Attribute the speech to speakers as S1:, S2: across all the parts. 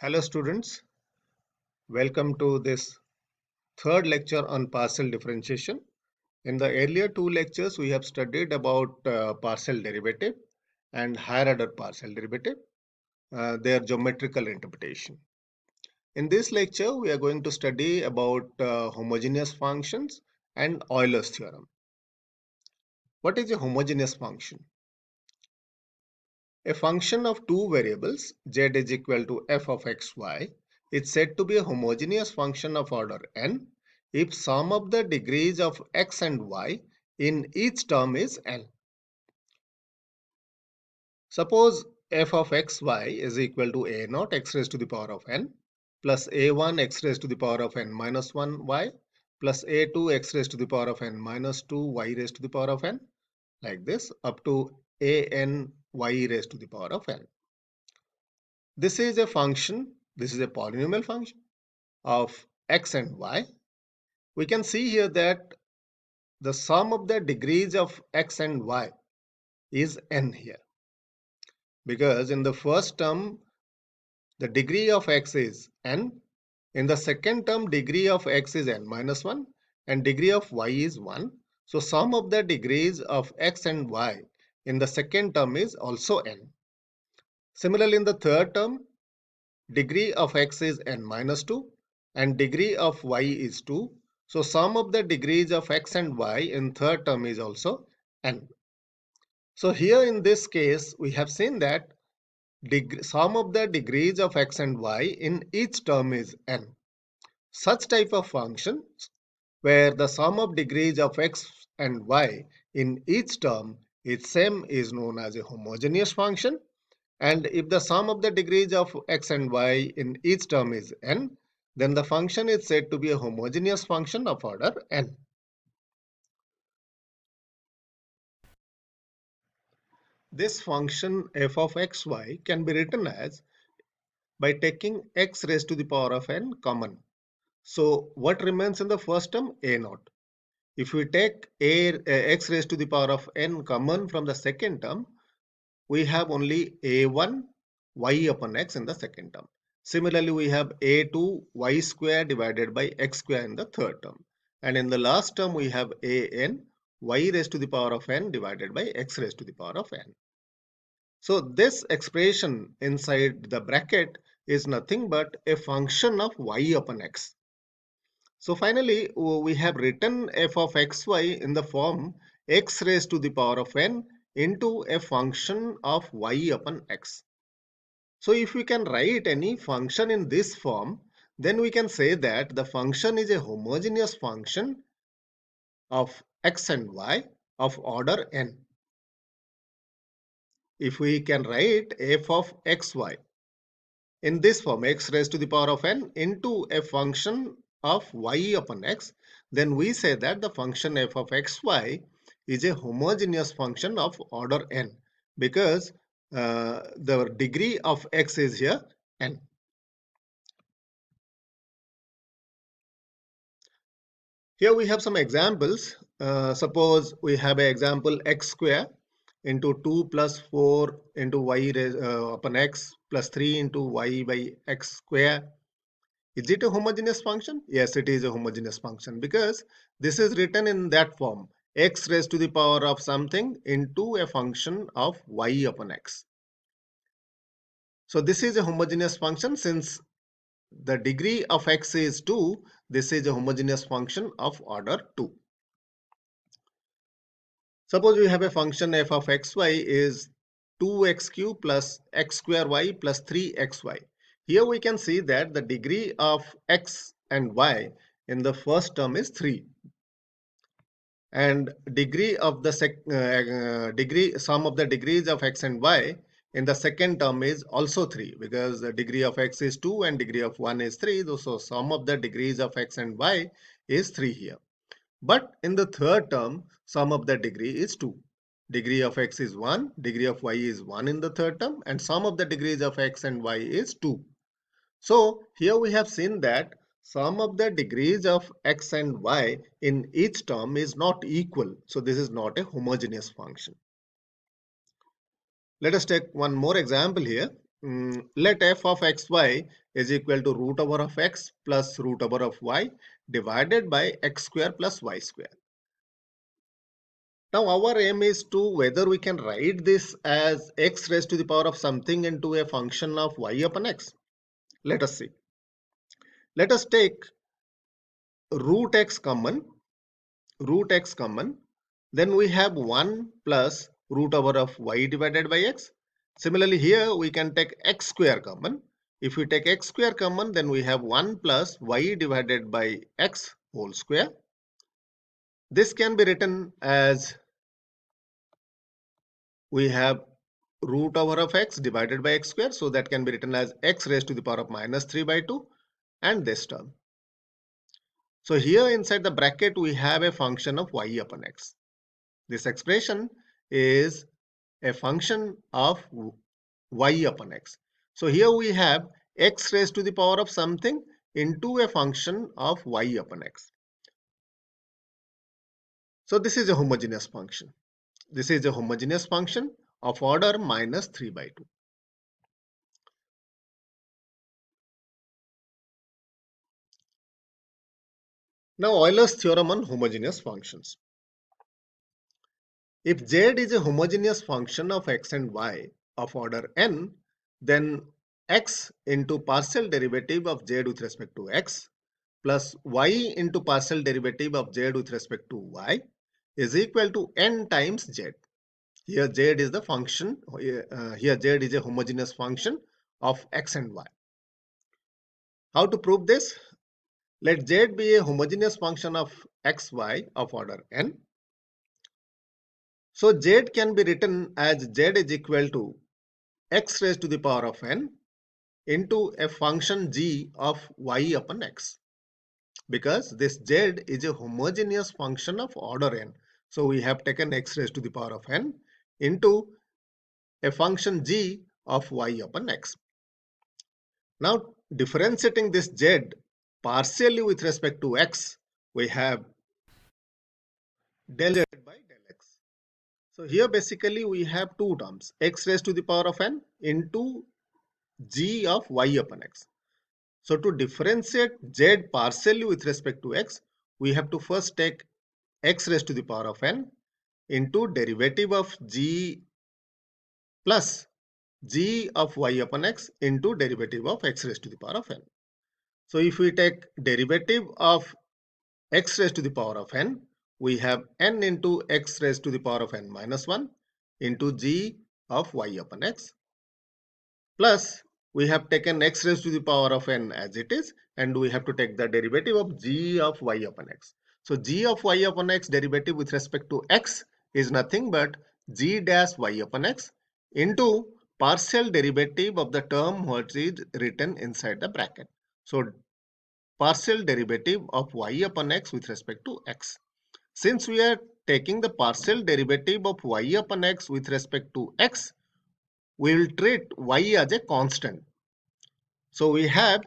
S1: Hello students, welcome to this third lecture on partial differentiation. In the earlier two lectures, we have studied about partial derivative and higher order partial derivative, their geometrical interpretation. In this lecture, we are going to study about homogeneous functions and Euler's theorem. What is a homogeneous function? A function of two variables, z is equal to f of x, y, is said to be a homogeneous function of order n if sum of the degrees of x and y in each term is n. Suppose f of x, y is equal to a naught x raised to the power of n plus a1 x raised to the power of n minus 1 y plus a2 x raised to the power of n minus 2 y raised to the power of n, like this up to a n y raised to the power of n. This is a function, this is a polynomial function of x and y. We can see here that the sum of the degrees of x and y is n here, because in the first term the degree of x is n, in the second term degree of x is n minus 1 and degree of y is 1. So sum of the degrees of x and y in the second term is also n. Similarly, in the third term, degree of x is n minus 2 and degree of y is 2. So sum of the degrees of x and y in third term is also n. So here in this case, we have seen that sum of the degrees of x and y in each term is n. Such type of functions where the sum of degrees of x and y in each term is same is known as a homogeneous function. And if the sum of the degrees of x and y in each term is n, then the function is said to be a homogeneous function of order n. This function f of xy can be written as by taking x raised to the power of n common. So what remains in the first term? A naught. If we take x raised to the power of n common from the second term, we have only a1 y upon x in the second term. Similarly, we have a2 y square divided by x square in the third term. And in the last term, we have an y raised to the power of n divided by x raised to the power of n. So this expression inside the bracket is nothing but a function of y upon x. So finally, we have written f of xy in the form x raised to the power of n into a function of y upon x. So if we can write any function in this form, then we can say that the function is a homogeneous function of x and y of order n. If we can write f of xy in this form, x raised to the power of n into a function of y upon x, then we say that the function f of xy is a homogeneous function of order n, because the degree of x is here n. Here we have some examples. Suppose we have an example x square into 2 plus 4 into y upon x plus 3 into y by x square. Is it a homogeneous function? Yes, it is a homogeneous function, because this is written in that form, x raised to the power of something into a function of y upon x. So this is a homogeneous function. Since the degree of x is 2, this is a homogeneous function of order 2. Suppose we have a function f of xy is 2x cube plus x square y plus 3xy. Here we can see that the degree of x and y in the first term is 3, and degree of the degree sum of the degrees of x and y in the second term is also 3, because the degree of x is 2 and degree of 1 is 3. So sum of the degrees of x and y is 3 here. But in the third term, sum of the degree is 2. Degree of x is 1, degree of y is 1 in the third term, and sum of the degrees of x and y is 2. So here we have seen that sum of the degrees of x and y in each term is not equal. So this is not a homogeneous function. Let us take one more example here. Let f of xy is equal to root over of x plus root over of y divided by x square plus y square. Now our aim is to whether we can write this as x raised to the power of something into a function of y upon x. Let us see. Let us take root x common, then we have 1 plus root over of y divided by x. Similarly, here we can take x square common. If we take x square common, then we have 1 plus y divided by x whole square. This can be written as we have root over of x divided by x square. So that can be written as x raised to the power of minus 3 by 2 and this term. So here inside the bracket, we have a function of y upon x. This expression is a function of y upon x. So here we have x raised to the power of something into a function of y upon x. So this is a homogeneous function. This is a homogeneous function of order minus 3 by 2. Now Euler's theorem on homogeneous functions. If z is a homogeneous function of x and y of order n, then x into partial derivative of z with respect to x plus y into partial derivative of z with respect to y is equal to n times z. Here z is the function, here z is a homogeneous function of x and y. How to prove this? Let z be a homogeneous function of x, y of order n. So z can be written as z is equal to x raised to the power of n into a function g of y upon x. Because this z is a homogeneous function of order n. So we have taken x raised to the power of n into a function g of y upon x. Now differentiating this z partially with respect to x, we have del z by del x. So here basically we have two terms, x raised to the power of n into g of y upon x. So to differentiate z partially with respect to x, we have to first take x raised to the power of n into derivative of g plus g of y upon x into derivative of x raised to the power of n. So if we take derivative of x raised to the power of n, we have n into x raised to the power of n minus 1 into g of y upon x, plus we have taken x raised to the power of n as it is, and we have to take the derivative of g of y upon x. So g of y upon x derivative with respect to x is nothing but g dash y upon x into partial derivative of the term what is written inside the bracket. So partial derivative of y upon x with respect to x. Since we are taking the partial derivative of y upon x with respect to x, we will treat y as a constant. So we have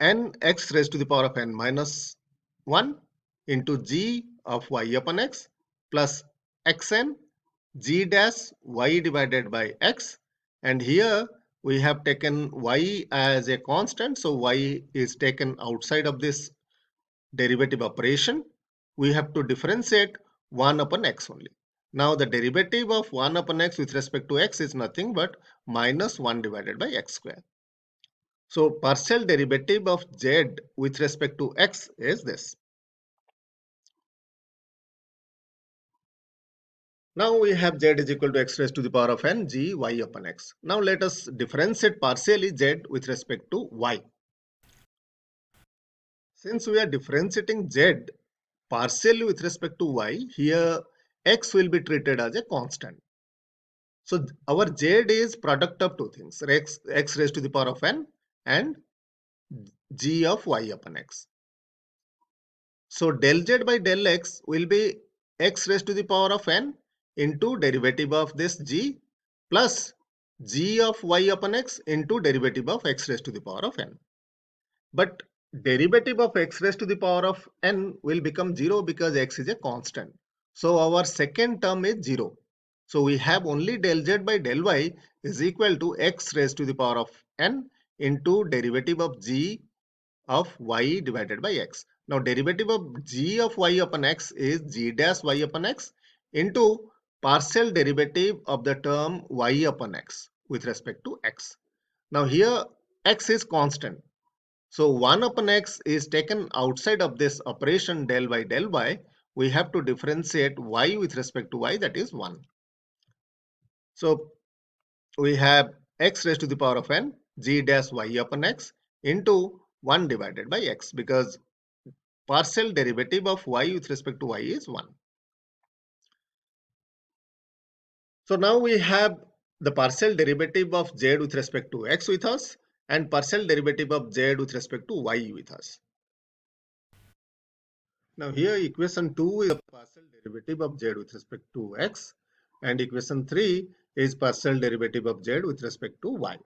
S1: n x raised to the power of n minus 1 into g of y upon x plus xn g dash y divided by x, and here we have taken y as a constant, so y is taken outside of this derivative operation. We have to differentiate 1 upon x only. Now the derivative of 1 upon x with respect to x is nothing but minus 1 divided by x square. So partial derivative of z with respect to x is this. Now we have z is equal to x raised to the power of n g y upon x. Now let us differentiate partially z with respect to y. Since we are differentiating z partially with respect to y, here x will be treated as a constant. So our z is product of two things, x raised to the power of n and g of y upon x. So del z by del x will be x raised to the power of n into derivative of this g plus g of y upon x into derivative of x raised to the power of n. But derivative of x raised to the power of n will become 0 because x is a constant. So our second term is 0. So we have only del z by del y is equal to x raised to the power of n into derivative of g of y divided by x. Now derivative of g of y upon x is g dash y upon x into partial derivative of the term y upon x with respect to x. Now here x is constant. So 1 upon x is taken outside of this operation del y. We have to differentiate y with respect to y, that is 1. So we have x raised to the power of n g dash y upon x into 1 divided by x, because partial derivative of y with respect to y is 1. So now we have the partial derivative of z with respect to x with us and partial derivative of z with respect to y with us. Now here equation 2 is the partial derivative of z with respect to x and equation 3 is partial derivative of z with respect to y.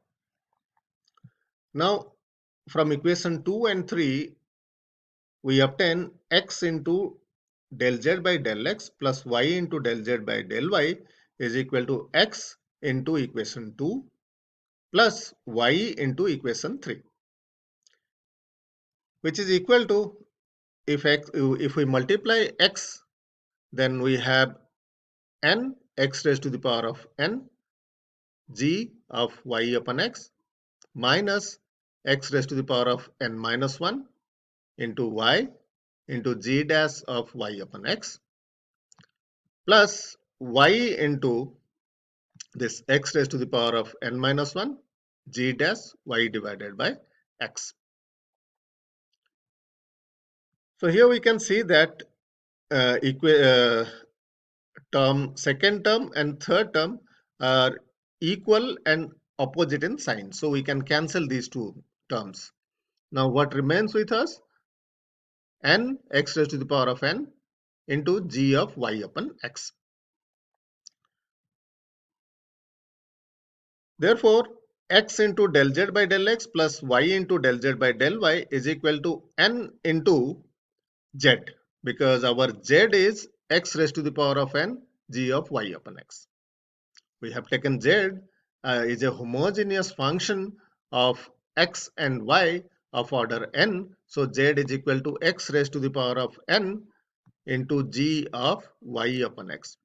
S1: Now from equation 2 and 3 we obtain x into del z by del x plus y into del z by del y is equal to x into equation 2 plus y into equation 3, which is equal to, if we multiply x, then we have n x raised to the power of n g of y upon x minus x raised to the power of n minus 1 into y into g dash of y upon x plus y into this x raised to the power of n minus 1 g dash y divided by x. So here we can see that second term and third term are equal and opposite in sign. So we can cancel these two terms. Now what remains with us? N x raised to the power of n into g of y upon x. Therefore, x into del z by del x plus y into del z by del y is equal to n into z, because our z is x raised to the power of n g of y upon x. We have taken z is a homogeneous function of x and y of order n. So z is equal to x raised to the power of n into g of y upon x.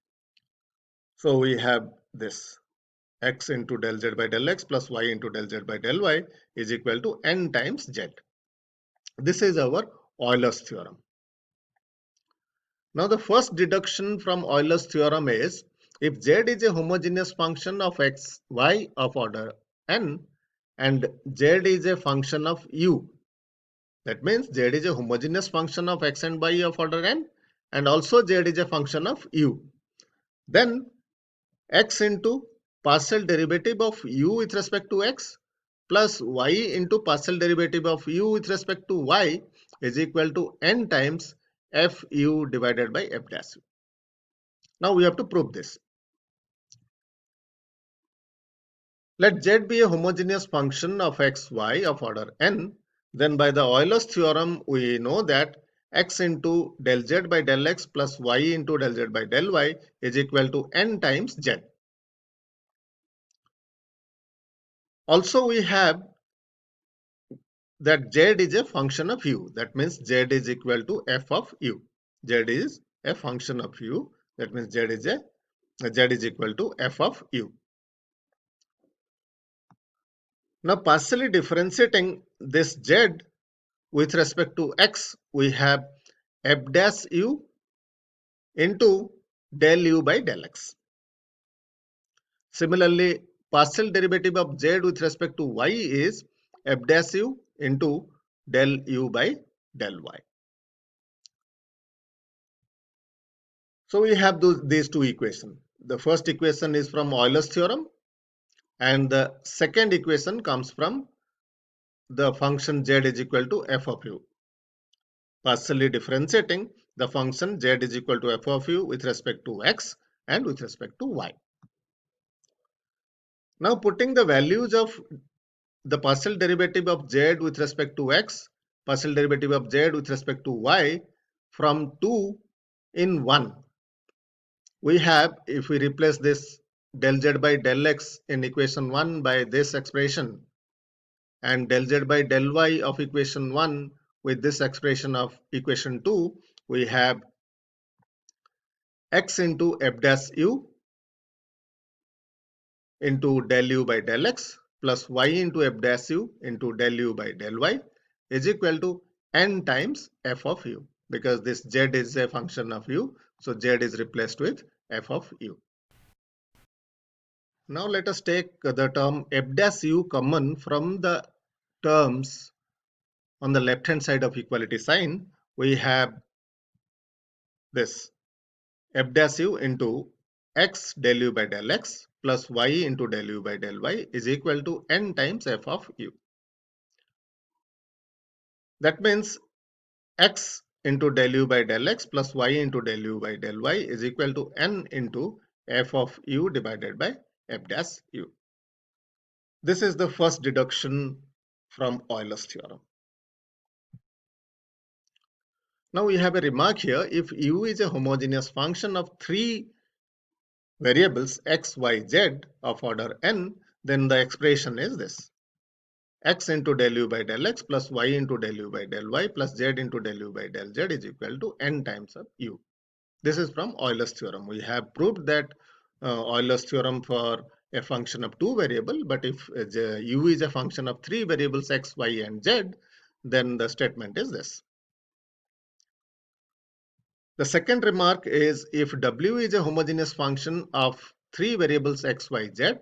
S1: So we have this x into del z by del x plus y into del z by del y is equal to n times z. This is our Euler's theorem. Now the first deduction from Euler's theorem is, if z is a homogeneous function of x, y of order n and z is a function of u, that means z is a homogeneous function of x and y of order n and also z is a function of u, then x into partial derivative of u with respect to x plus y into partial derivative of u with respect to y is equal to n times fu divided by f dash u. Now we have to prove this. Let z be a homogeneous function of x, y of order n. Then by the Euler's theorem we know that x into del z by del x plus y into del z by del y is equal to n times z. Also we have that z is a function of u. That means z is equal to f of u. Z is a function of u. That means z is equal to f of u. Now partially differentiating this z with respect to x, we have f dash u into del u by del x. Similarly, partial derivative of z with respect to y is f dash u into del u by del y. So we have these two equations. The first equation is from Euler's theorem and the second equation comes from the function z is equal to f of u. Partially differentiating the function z is equal to f of u with respect to x and with respect to y. Now putting the values of the partial derivative of z with respect to x, partial derivative of z with respect to y from 2 in 1. We have, if we replace this del z by del x in equation 1 by this expression and del z by del y of equation 1 with this expression of equation 2, we have x into f dash u into del u by del x plus y into f dash u into del u by del y is equal to n times f of u, because this z is a function of u, so z is replaced with f of u. Now let us take the term f dash u common from the terms on the left hand side of equality sign. We have this f dash u into x del u by del x plus y into del u by del y is equal to n times f of u. That means x into del u by del x plus y into del u by del y is equal to n into f of u divided by f dash u. This is the first deduction from Euler's theorem. Now we have a remark here. If u is a homogeneous function of three variables x, y, z of order n, then the expression is this: x into del u by del x plus y into del u by del y plus z into del u by del z is equal to n times of u. This is from Euler's theorem. We have proved that Euler's theorem for a function of two variables, but if u is a function of three variables x, y, and z, then the statement is this. The second remark is if w is a homogeneous function of three variables x, y, z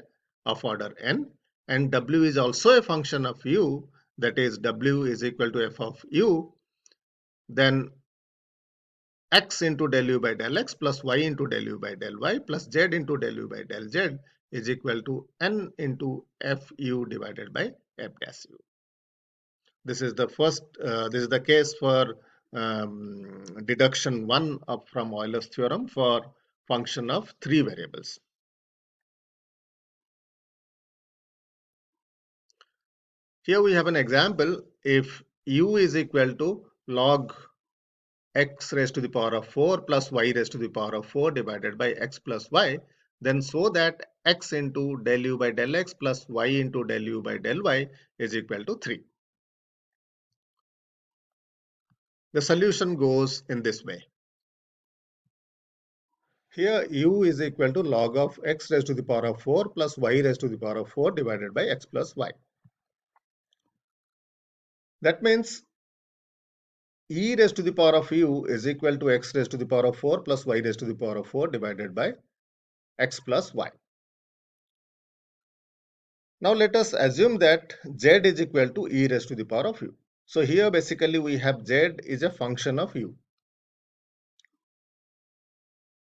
S1: of order n, and w is also a function of u, that is w is equal to f of u, then x into del u by del x plus y into del u by del y plus z into del u by del z is equal to n into f u divided by f dash u. This is the first. This is the case for deduction 1 from Euler's theorem for function of three variables. Here we have an example. If u is equal to log x raised to the power of 4 plus y raised to the power of 4 divided by x plus y, then so that x into del u by del x plus y into del u by del y is equal to 3. The solution goes in this way. Here u is equal to log of x raised to the power of 4 plus y raised to the power of 4 divided by x plus y. That means e raised to the power of u is equal to x raised to the power of 4 plus y raised to the power of 4 divided by x plus y. Now let us assume that z is equal to e raised to the power of u. So here basically we have z is a function of u.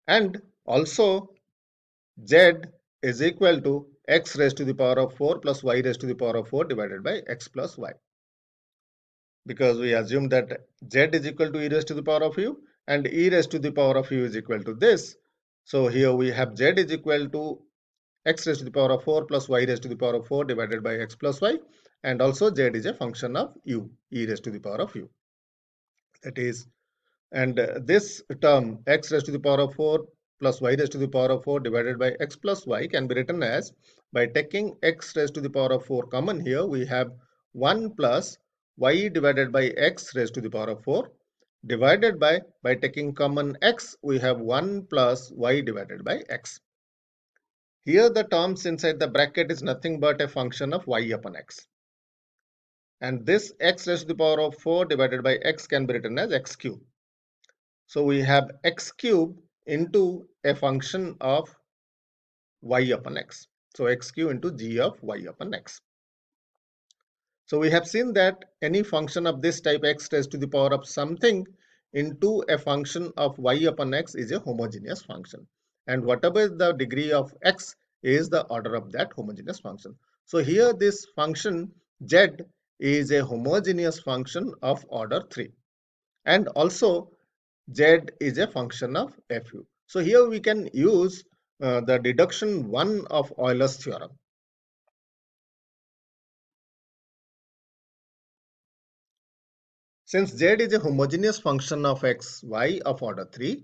S1: And also z is equal to x raised to the power of 4 plus y raised to the power of 4 divided by x plus y. Because we assume that z is equal to e raised to the power of u and e raised to the power of u is equal to this. So here we have z is equal to x raised to the power of 4 plus y raised to the power of 4 divided by x plus y, and also z is a function of u, e raised to the power of u. That is, and this term x raised to the power of 4 plus y raised to the power of 4 divided by x plus y can be written as, by taking x raised to the power of 4 common here, we have 1 plus y divided by x raised to the power of 4 divided by taking common x, we have 1 plus y divided by x. Here the terms inside the bracket is nothing but a function of y upon x. And this x raised to the power of 4 divided by x can be written as x cube. So we have x cube into a function of y upon x. So x cube into g of y upon x. So we have seen that any function of this type x raised to the power of something into a function of y upon x is a homogeneous function. And whatever the degree of x is the order of that homogeneous function. So here this function z is a homogeneous function of order 3. And also z is a function of fu. So here we can use the deduction 1 of Euler's theorem. Since z is a homogeneous function of x, y of order 3,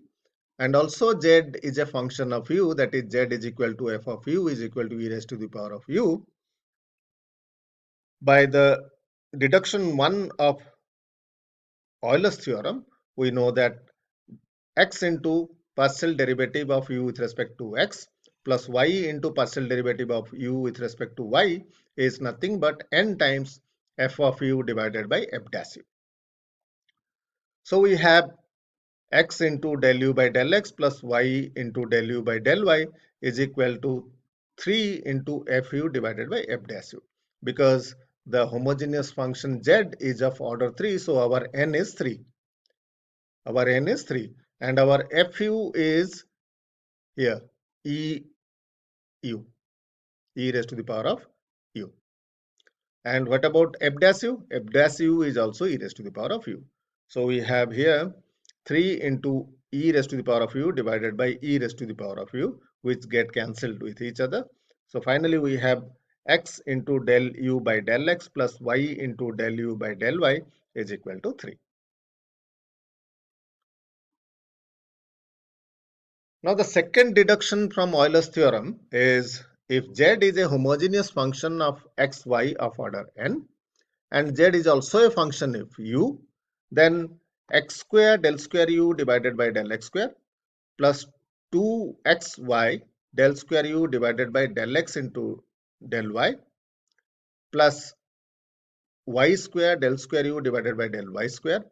S1: And also z is a function of u, that is z is equal to f of u is equal to e raised to the power of u. By the deduction 1 of Euler's theorem, we know that x into partial derivative of u with respect to x plus y into partial derivative of u with respect to y is nothing but n times f of u divided by f dash u. So we have x into del u by del x plus y into del u by del y is equal to 3 into fu divided by f dash u. Because the homogeneous function z is of order 3, so our n is 3. Our n is 3 and our fu is here e u, e raised to the power of u. And what about f dash u? F dash u is also e raised to the power of u. So we have here 3 into e raised to the power of u divided by e raised to the power of u, which get cancelled with each other. So finally we have x into del u by del x plus y into del u by del y is equal to 3. Now the second deduction from Euler's theorem is if z is a homogeneous function of x, y of order n and z is also a function of u, then x square del square u divided by del x square plus 2xy del square u divided by del x into del y plus y square del square u divided by del y square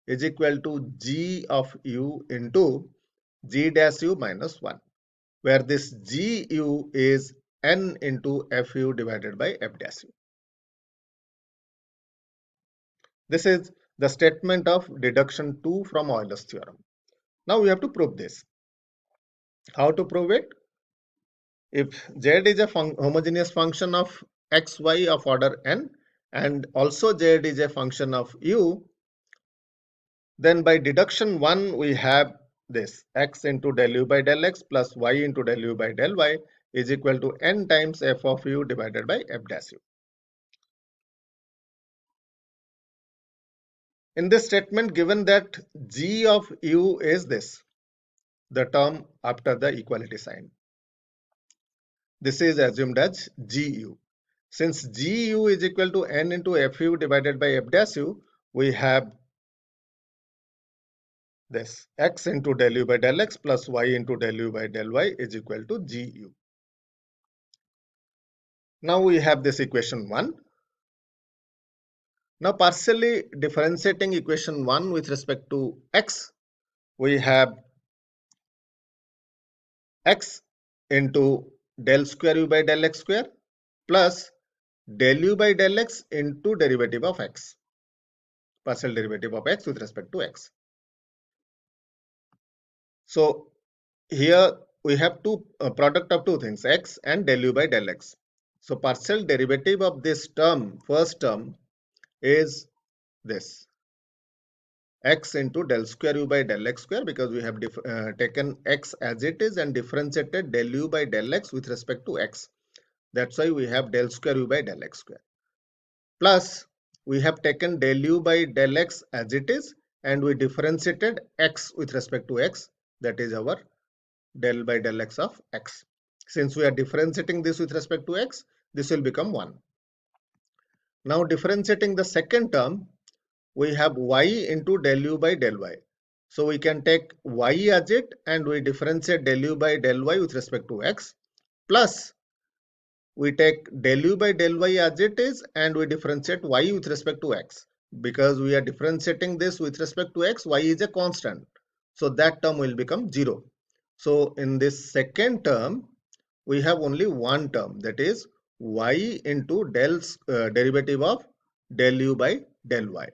S1: is equal to g of u into g dash u minus 1, where this gu is n into fu divided by f dash u. This is the statement of deduction 2 from Euler's theorem. Now we have to prove this. How to prove it? If z is a homogeneous function of x, y of order n and also z is a function of u, then by deduction 1 we have this x into del u by del x plus y into del u by del y is equal to n times f of u divided by f dash u. In this statement, given that g of u is this, the term after the equality sign, this is assumed as gu. Since gu is equal to n into fu divided by f dash u, we have this x into del u by del x plus y into del u by del y is equal to gu. Now we have this equation 1. Now partially differentiating equation 1 with respect to x, we have x into del square u by del x square plus del u by del x into derivative of x, partial derivative of x with respect to x. So here we have two product of two things, x and del u by del x. So partial derivative of this term, first term, is this x into del square u by del x square, because we have taken x as it is and differentiated del u by del x with respect to x. That's why we have del square u by del x square. Plus we have taken del u by del x as it is and we differentiated x with respect to x, that is our del by del x of x. Since we are differentiating this with respect to x, this will become 1. Now differentiating the second term, we have y into del u by del y. So we can take y as it and we differentiate del u by del y with respect to x, plus we take del u by del y as it is and we differentiate y with respect to x. Because we are differentiating this with respect to x, y is a constant. So that term will become 0. So in this second term, we have only one term, that is y into derivative of del u by del y.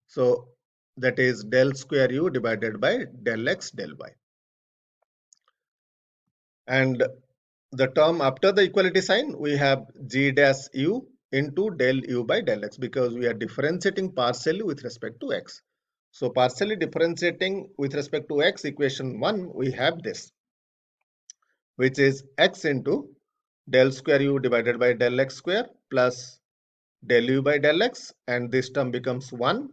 S1: So that is del square u divided by del x del y. And the term after the equality sign, we have g dash u into del u by del x, because we are differentiating partially with respect to x. So partially differentiating with respect to x, equation 1, we have this, which is x into del square u divided by del x square plus del u by del x, and this term becomes 1,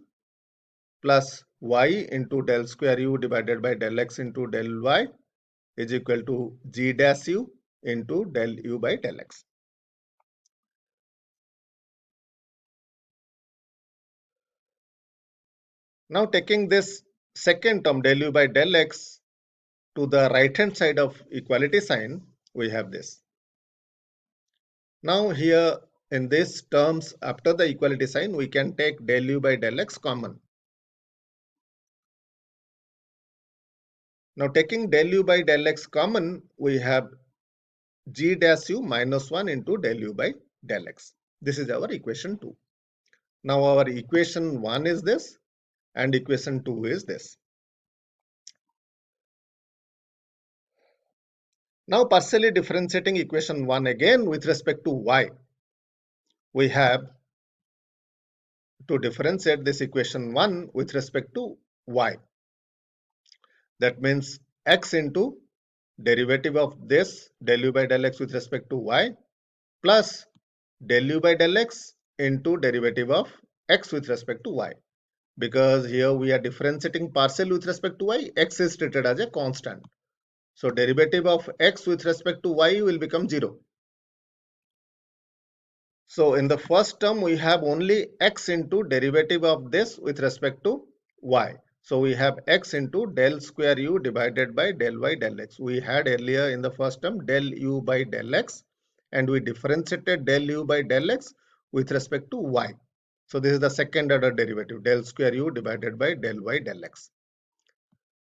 S1: plus y into del square u divided by del x into del y is equal to g dash u into del u by del x. Now taking this second term del u by del x to the right hand side of equality sign, we have this. Now here in these terms after the equality sign, we can take del u by del x common. Now taking del u by del x common, we have g dash u minus 1 into del u by del x. This is our equation 2. Now our equation 1 is this and equation 2 is this. Now partially differentiating equation 1 again with respect to y. We have to differentiate this equation 1 with respect to y. That means x into derivative of this del u by del x with respect to y plus del u by del x into derivative of x with respect to y. Because here we are differentiating partial with respect to y, x is treated as a constant. So derivative of x with respect to y will become 0. So in the first term, we have only x into derivative of this with respect to y. So we have x into del square u divided by del y del x. We had earlier in the first term del u by del x and we differentiated del u by del x with respect to y. So this is the second order derivative del square u divided by del y del x.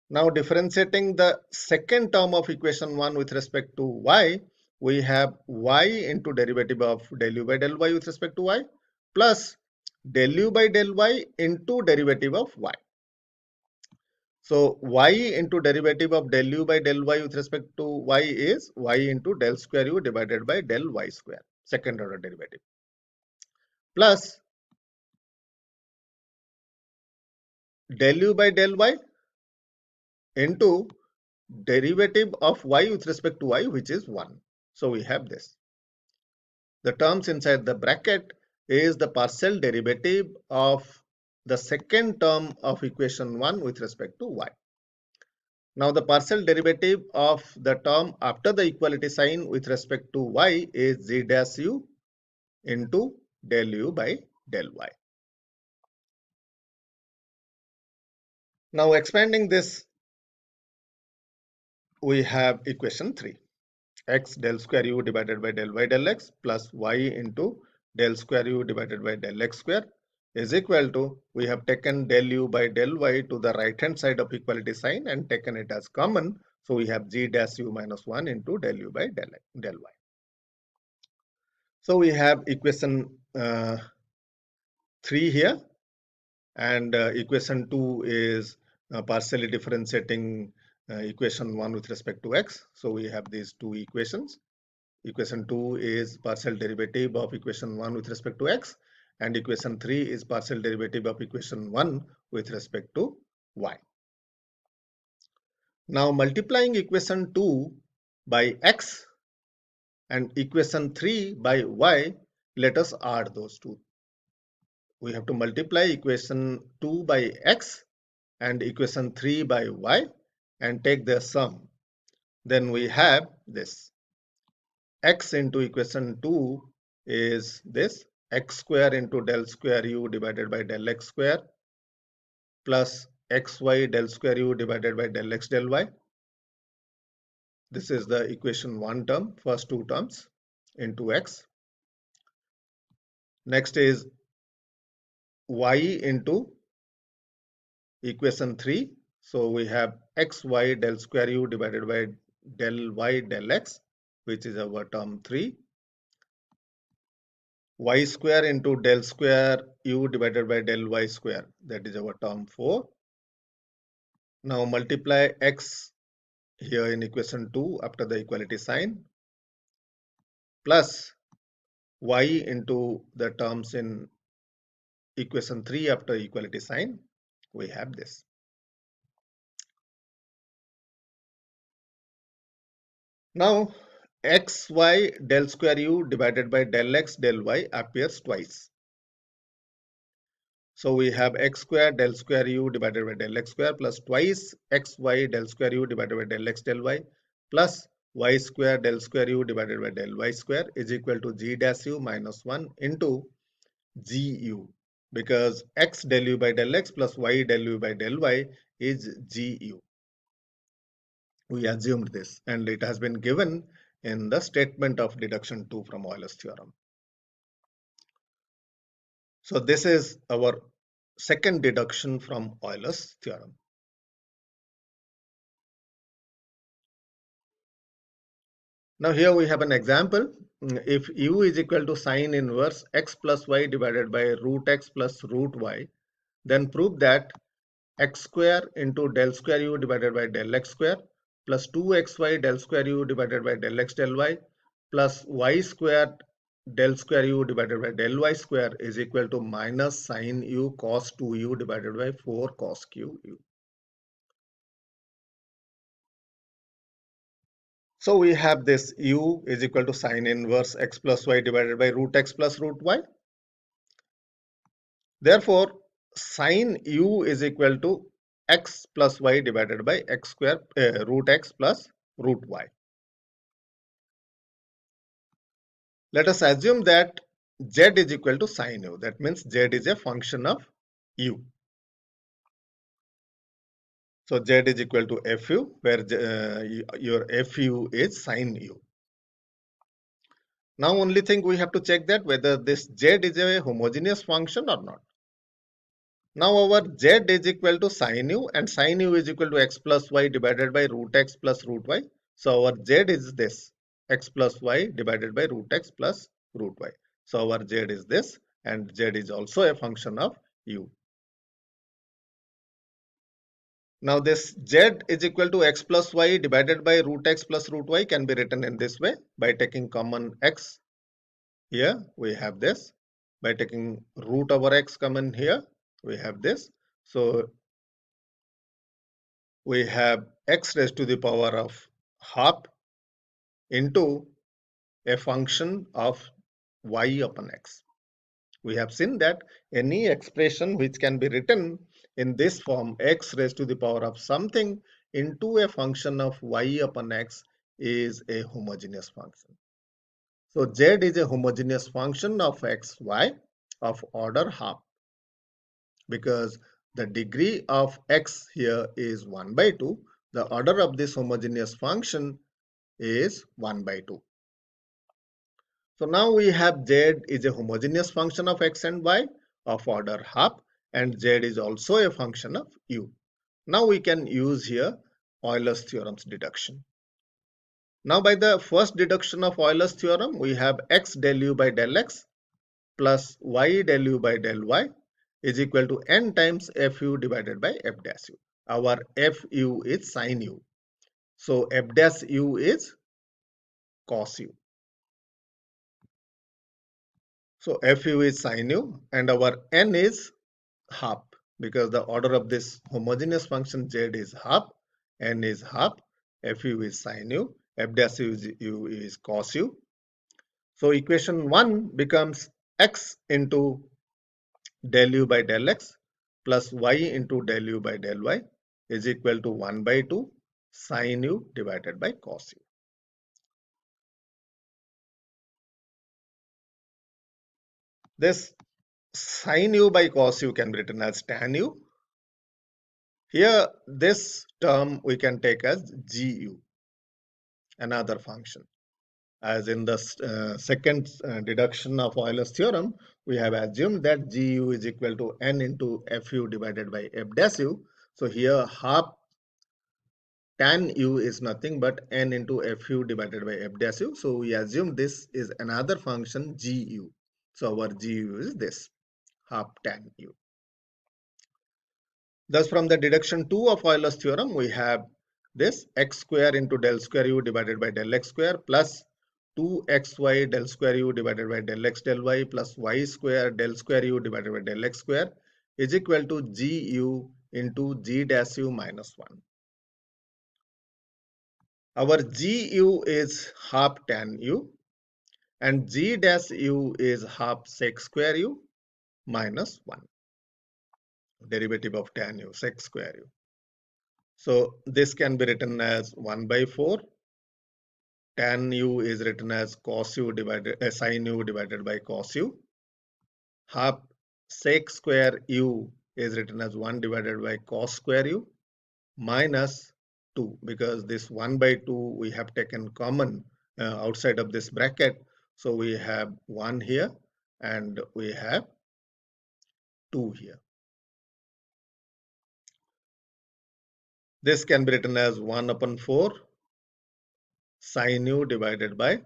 S1: Now differentiating the second term of equation 1 with respect to y, we have y into derivative of del u by del y with respect to y plus del u by del y into derivative of y. So y into derivative of del u by del y with respect to y is y into del square u divided by del y square, second order derivative, plus del u by del y into derivative of y with respect to y, which is 1. So we have this. The terms inside the bracket is the partial derivative of the second term of equation 1 with respect to y. Now the partial derivative of the term after the equality sign with respect to y is g dash u into del u by del y. Now expanding this, we have equation 3. X del square u divided by del y del x plus y into del square u divided by del x square is equal to, we have taken del u by del y to the right hand side of equality sign and taken it as common. So we have g dash u minus 1 into del u by del y. So we have equation 3 here and equation 2 is partially differentiating equation 1 with respect to x. So we have these two equations. Equation 2 is partial derivative of equation 1 with respect to x and equation 3 is partial derivative of equation 1 with respect to y. Now multiplying equation 2 by x and equation 3 by y, let us add those two. We have to multiply equation 2 by x and equation 3 by y and take their sum. Then we have this. X into equation 2 is this x square into del square u divided by del x square plus xy del square u divided by del x del y. This is the equation 1 term, first two terms into x. Next is y into equation 3. So we have xy del square u divided by del y del x, which is our term 3. Y square into del square u divided by del y square, that is our term 4. Now multiply x here in equation 2 after the equality sign plus y into the terms in equation 3 after equality sign. We have this. Now xy del square u divided by del x del y appears twice. So we have x square del square u divided by del x square plus twice xy del square u divided by del x del y plus y square del square u divided by del y square is equal to g dash u minus 1 into gu, because x del u by del x plus y del u by del y is gu. We assumed this, and it has been given in the statement of deduction 2 from Euler's theorem. So this is our second deduction from Euler's theorem. Now here we have an example. If u is equal to sine inverse x plus y divided by root x plus root y, then prove that x square into del square u divided by del x square plus 2xy del square u divided by del x del y plus y square del square u divided by del y square is equal to minus sine u cos 2u divided by 4 cos q u. So we have this u is equal to sine inverse x plus y divided by root x plus root y. Therefore, sine u is equal to x plus y divided by x square root x plus root y. Let us assume that z is equal to sine u. That means z is a function of u. So z is equal to fu, where your fu is sine u. Now only thing we have to check that whether this z is a homogeneous function or not. Now our z is equal to sine u, and sine u is equal to x plus y divided by root x plus root y. So our z is this, x plus y divided by root x plus root y. So our z is this, and z is also a function of u. Now this z is equal to x plus y divided by root x plus root y can be written in this way by taking common x. Here we have this. By taking root over x common here, we have this. So we have x raised to the power of half into a function of y upon x. We have seen that any expression which can be written in this form, x raised to the power of something into a function of y upon x, is a homogeneous function. So z is a homogeneous function of x, y of order half, because the degree of x here is 1 by 2. The order of this homogeneous function is 1 by 2. So now we have z is a homogeneous function of x and y of order half, and z is also a function of u. Now we can use here Euler's theorem's deduction. Now by the first deduction of Euler's theorem, we have x del u by del x plus y del u by del y is equal to n times fu divided by f dash u. Our fu is sine u. So f dash u is cos u. So fu is sine u, and our n is half, because the order of this homogeneous function z is half, n is half, fu is sine u, f dash u is cos u. So equation 1 becomes x into del u by del x plus y into del u by del y is equal to 1 by 2 sine u divided by cos u. This sine u by cos u can be written as tan u. Here this term we can take as gu, another function. As in the second deduction of Euler's theorem, we have assumed that gu is equal to n into fu divided by f dash u. So here half tan u is nothing but n into fu divided by f dash u. So we assume this is another function gu. So our gu is this, half tan u. Thus from the deduction 2 of Euler's theorem, we have this x square into del square u divided by del x square plus 2xy del square u divided by del x del y plus y square del square u divided by del x square is equal to gu into g dash u minus 1. Our gu is half tan u, and g dash u is half sec square u minus 1. derivative of tan u, sec square u. So this can be written as 1 by 4. Tan u is written as cos u divided sin u divided by cos u. Half sec square u is written as 1 divided by cos square u minus 2, because this 1 by 2 we have taken common outside of this bracket. So we have 1 here and we have 2 here. This can be written as 1 upon 4 sin u divided by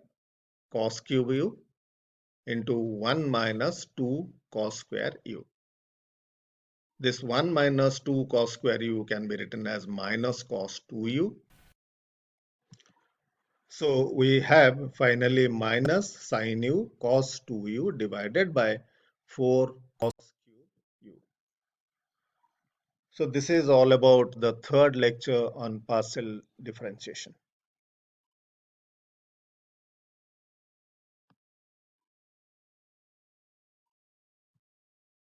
S1: cos cube u into 1 minus 2 cos square u. This 1 minus 2 cos square u can be written as minus cos 2u. So we have finally minus sin u cos 2u divided by 4 cos cube u. So this is all about the third lecture on partial differentiation.